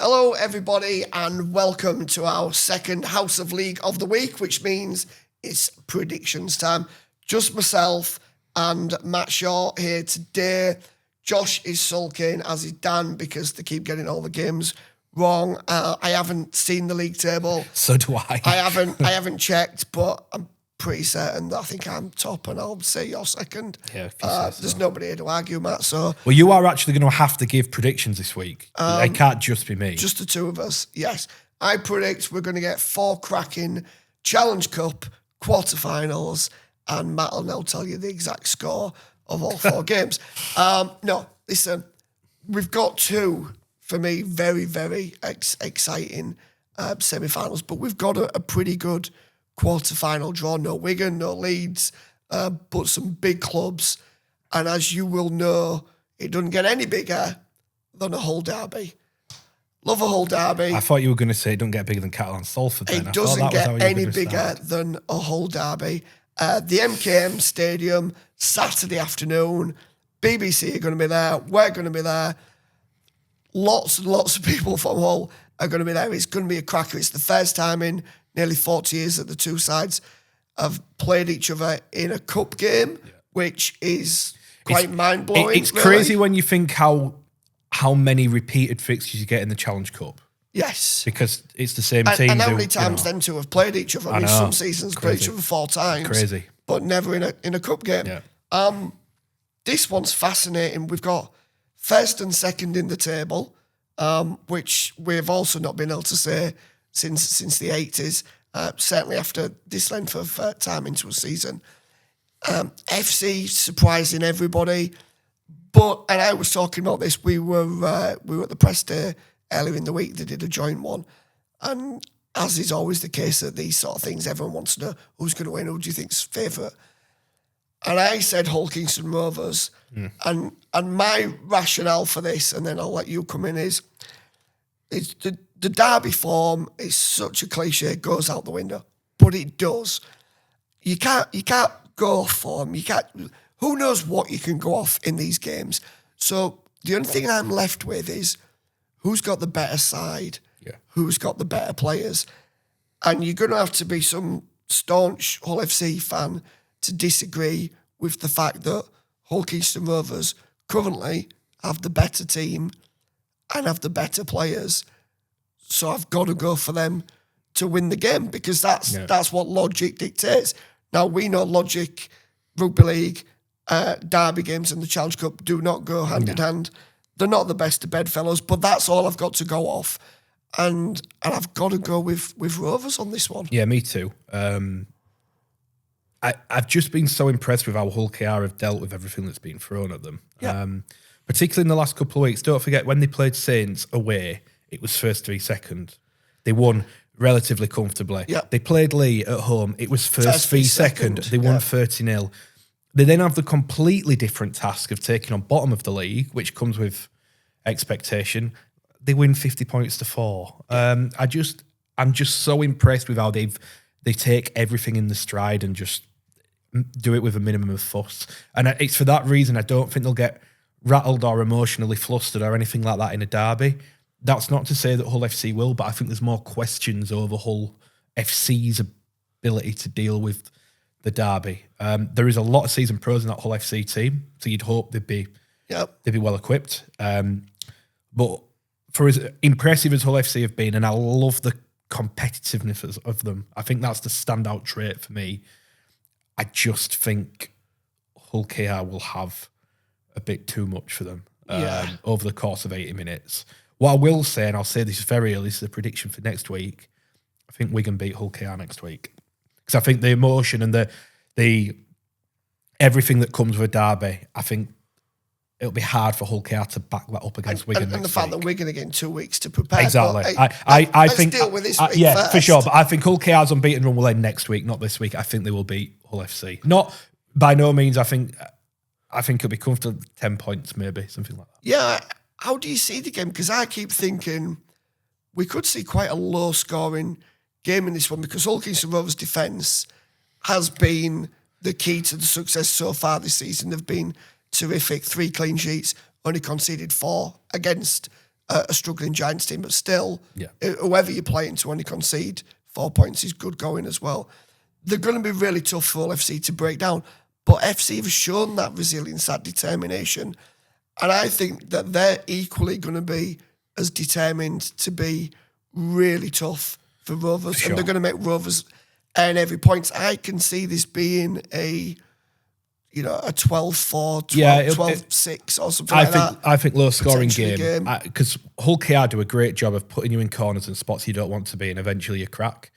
Hello, everybody, and welcome to our second House of League of the week, which means it's predictions time. Just myself and Matt Shaw here today. Josh is sulking, as is Dan, because they keep getting all the games wrong. I haven't seen the league table. So do I. I haven't checked, but I'm pretty certain that I think I'm top, and I'll say you're second. Yeah, if you say so. There's nobody here to argue, Matt. So well, you are actually going to have to give predictions this week. It can't just be me. Just the two of us, yes. I predict we're going to get 4 cracking Challenge Cup quarterfinals, and Matt will now tell you the exact score of all 4 games. No, listen, we've got 2, for me, very, very exciting semi-finals, but we've got a pretty good quarter-final draw. No Wigan, no Leeds, but some big clubs. And as you will know, it doesn't get any bigger than a Hull derby. Love a Hull derby. I thought you were going to say it doesn't get bigger than Catalans, Salford. It doesn't get any bigger than a Hull derby. The MKM Stadium, Saturday afternoon. BBC are going to be there. We're going to be there. Lots and lots of people from Hull are going to be there. It's going to be a cracker. It's the first time in nearly 40 years that the two sides have played each other in a cup game, which is quite mind-blowing. It's crazy when you think how many repeated fixtures you get in the Challenge Cup. Yes. Because it's the same team. And how many times them two have played each other? I mean, some seasons played each other 4 times. Crazy. But never in a cup game. Yeah. This one's fascinating. We've got first and second in the table, which we've also not been able to say since the 80s, certainly after this length of time into a season. FC surprising everybody, and I was talking about this. We were at the press day earlier in the week. They did a joint one, and as is always the case at these sort of things, everyone wants to know who's going to win. Who do you think's favourite? And I said Hull Kingston Rovers, and my rationale for this, and then I'll let you come in, is the derby form is such a cliche, it goes out the window, but it does. You can't go off form. You can't. Who knows what you can go off in these games? So the only thing I'm left with is who's got the better side, who's got the better players, and you're going to have to be some staunch Hull FC fan to disagree with the fact that Hull Kingston Rovers currently have the better team and have the better players. So I've got to go for them to win the game, because that's what logic dictates. Now, we know logic, rugby league, derby games and the Challenge Cup do not go hand in hand. They're not the best of bedfellows, but that's all I've got to go off. And I've got to go with Rovers on this one. Yeah, me too. I've just been so impressed with how Hull KR have dealt with everything that's been thrown at them. Yeah. Particularly in the last couple of weeks. Don't forget, when they played Saints away, it was first 3 second. They won relatively comfortably. Yeah. They played Leigh at home. It was first 3 second. They won 30-0. They then have the completely different task of taking on bottom of the league, which comes with expectation. They win 50 points to 4. I'm just so impressed with how they take everything in the stride and just do it with a minimum of fuss. And it's for that reason I don't think they'll get rattled or emotionally flustered or anything like that in a derby. That's not to say that Hull FC will, but I think there's more questions over Hull FC's ability to deal with the derby. There is a lot of seasoned pros in that Hull FC team, so you'd hope they'd be well equipped. But for as impressive as Hull FC have been, and I love the competitiveness of them, I think that's the standout trait for me. I just think Hull KR will have a bit too much for them over the course of 80 minutes. What I will say, and I'll say this very early, this is a prediction for next week, I think Wigan beat Hull KR next week. Because I think the emotion and the everything that comes with a derby, I think it'll be hard for Hull KR to back that up against Wigan next week. And the fact that Wigan are getting 2 weeks to prepare. Exactly. I think deal with this week first. For sure. But I think Hull KR's unbeaten run will end next week, not this week. I think they will beat Hull FC. Not by no means. I think it'll be comfortable 10 points, maybe something like that. Yeah. How do you see the game? Because I keep thinking we could see quite a low-scoring game in this one, because Hull Kingston Rovers' defence has been the key to the success so far this season. They've been terrific. 3 clean sheets, only conceded 4 against a struggling Giants team, but still, Yeah. whoever you're playing to only concede 4 points is good going as well. They're going to be really tough for Hull FC to break down, but FC have shown that resilience, that determination, and I think that they're equally going to be as determined to be really tough for Rovers, Sure. and they're going to make Rovers earn every point. I can see this being a 12-4, 12-6 or something like that. I think low scoring Potentially game because Hull KR do a great job of putting you in corners and spots you don't want to be, and eventually you crack.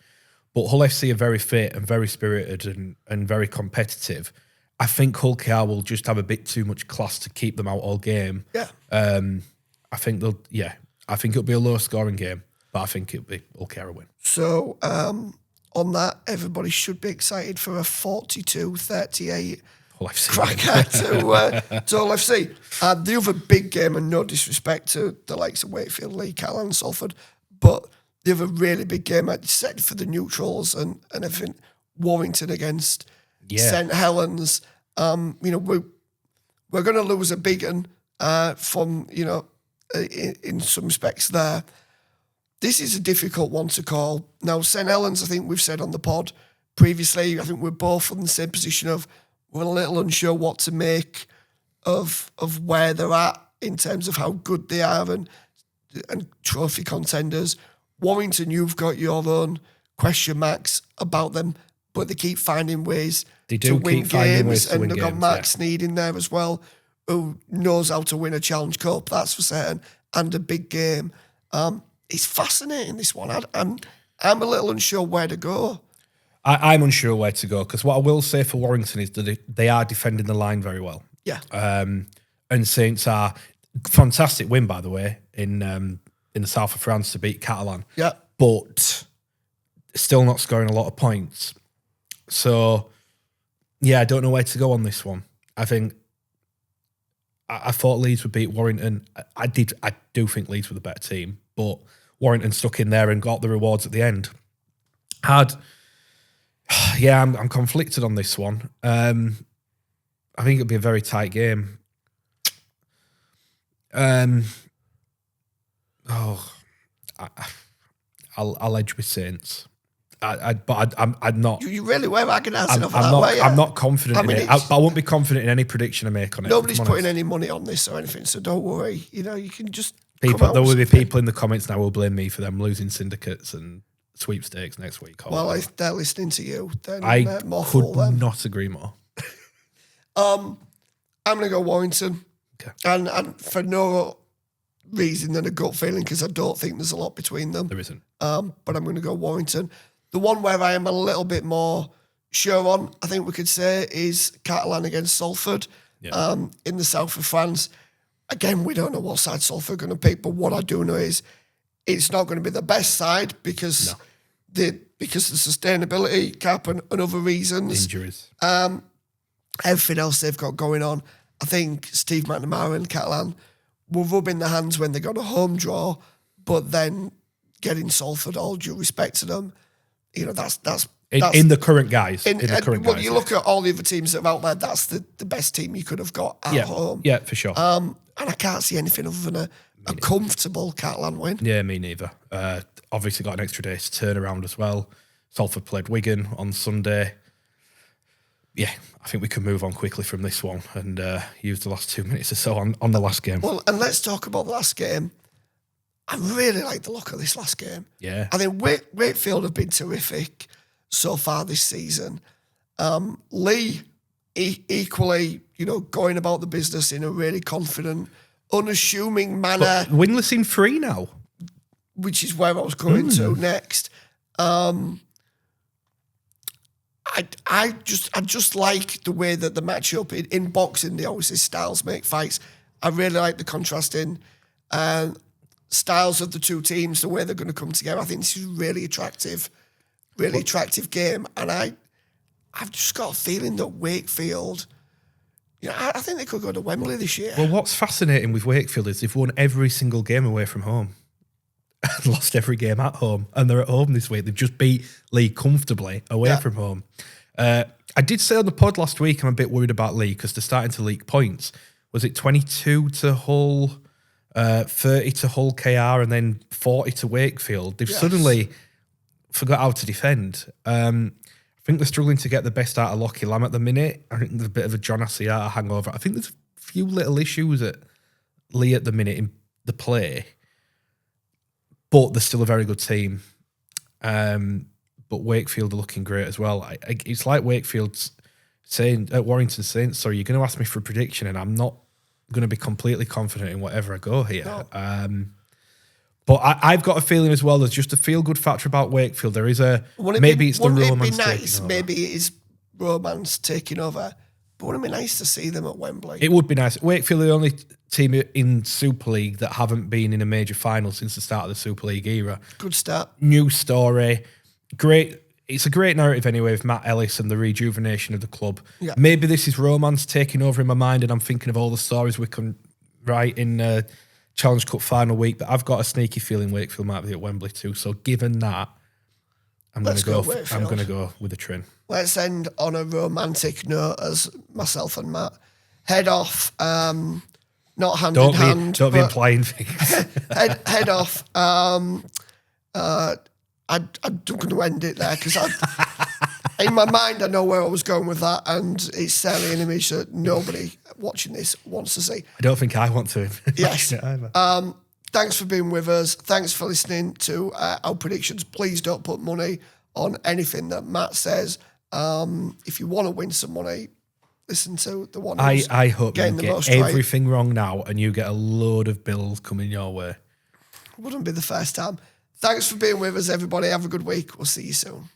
But Hull FC are very fit and very spirited and very competitive. I think Hull KR will just have a bit too much class to keep them out all game. Yeah. I think it'll be a low scoring game, but I think it'll be Hull KR a win. So on that, everybody should be excited for a 42-38 Hull FC. cracker to Hull FC. The other big game, and no disrespect to the likes of Wakefield, Leigh, Catalans, Salford, but the other really big game I set for the neutrals and everything, Warrington against St Helens. We're going to lose a big one from, in some respects there. This is a difficult one to call. Now, St Helens, I think we've said on the pod previously, I think we're both in the same position of we're a little unsure what to make of where they're at in terms of how good they are and trophy contenders. Warrington, you've got your own question marks about them, but they keep finding ways to win games, and they've got Mark Sneed in there as well, who knows how to win a Challenge Cup, that's for certain, and a big game. It's fascinating, this one. I'm a little unsure where to go. I'm unsure where to go because what I will say for Warrington is that they are defending the line very well. Yeah. And Saints are fantastic win, by the way, in the south of France to beat Catalans. Yeah. But still not scoring a lot of points. So, yeah, I don't know where to go on this one. I think I thought Leeds would beat Warrington. I do think Leeds were the better team, but Warrington stuck in there and got the rewards at the end. I'm conflicted on this one. I think it'll be a very tight game. I'll edge with Saints. I'm not. You really were agonising over I'm that way. I'm not confident in it. I won't be confident in any prediction I make on it. Nobody's putting any money on this or anything, so don't worry. You can just. There will be people in the comments now who will blame me for them losing syndicates and sweepstakes next week. Well, if they're listening to you, then I could not agree more. I'm going to go Warrington. Okay. And for no reason than a gut feeling, because I don't think there's a lot between them. There isn't. But I'm going to go Warrington. The one where I am a little bit more sure on, I think we could say, is Catalans against Salford in the south of France. Again, we don't know what side Salford are going to pick, but what I do know is it's not going to be the best side because because of sustainability cap and other reasons. Injuries. Everything else they've got going on. I think Steve McNamara and Catalan will rub in their hands when they got a home draw, but then getting Salford, all due respect to them, that's in the current guys. You look at all the other teams that are out there, that's the best team you could have got at home. Yeah, for sure. And I can't see anything other than a comfortable Catalan win. Yeah, me neither. Obviously got an extra day to turn around as well. Salford played Wigan on Sunday. Yeah, I think we can move on quickly from this one and use the last 2 minutes or so on the last game. Well, and let's talk about the last game. I really like the look of this last game. Yeah. I think Wakefield have been terrific so far this season. Leigh, equally, going about the business in a really confident, unassuming manner. But winless in 3 now. Which is where I was going to next. I just like the way that the matchup in boxing, they always say styles make fights. I really like the contrasting styles of the two teams, the way they're going to come together. I think this is really attractive game. And I've just got a feeling that Wakefield, I think they could go to Wembley this year. Well, what's fascinating with Wakefield is they've won every single game away from home. And lost every game at home, and they're at home this week. They've just beat Leigh comfortably away from home. I did say on the pod last week I'm a bit worried about Leigh because they're starting to leak points. Was it 22 to Hull, 30 to Hull KR, and then 40 to Wakefield. They've suddenly forgot how to defend. I think they're struggling to get the best out of Lockie Lamb at the minute. I think there's a bit of a John Asiata hangover. I think there's a few little issues at Leigh at the minute in the play, but they're still a very good team. But Wakefield are looking great as well. It's like Wakefield's saying at Warrington saying, "Sorry, you're going to ask me for a prediction, and I'm not going to be completely confident in whatever I go here." No. But I've got a feeling as well. There's just a feel good factor about Wakefield. There is maybe it's the romance. Maybe it is romance taking over. But wouldn't it be nice to see them at Wembley? It would be nice. Wakefield are the only team in Super League that haven't been in a major final since the start of the Super League era. Good start. New story. Great. It's a great narrative anyway with Matt Ellis and the rejuvenation of the club. Yeah. Maybe this is romance taking over in my mind and I'm thinking of all the stories we can write in Challenge Cup final week, but I've got a sneaky feeling Wakefield might be at Wembley too. So given that, I'm going to go with the Trin. Let's end on a romantic note as myself and Matt head off, not hand in hand. Don't be implying things. head off. I'm going to end it there because in my mind I know where I was going with that, and it's certainly an image that nobody watching this wants to see. I don't think I want to. Yes. Thanks for being with us. Thanks for listening to our predictions. Please don't put money on anything that Matt says. If you want to win some money, listen to the one who's I hope you get everything right. wrong now and you get a load of bills coming your way. Wouldn't be the first time. Thanks for being with us, everybody. Have a good week. We'll see you soon.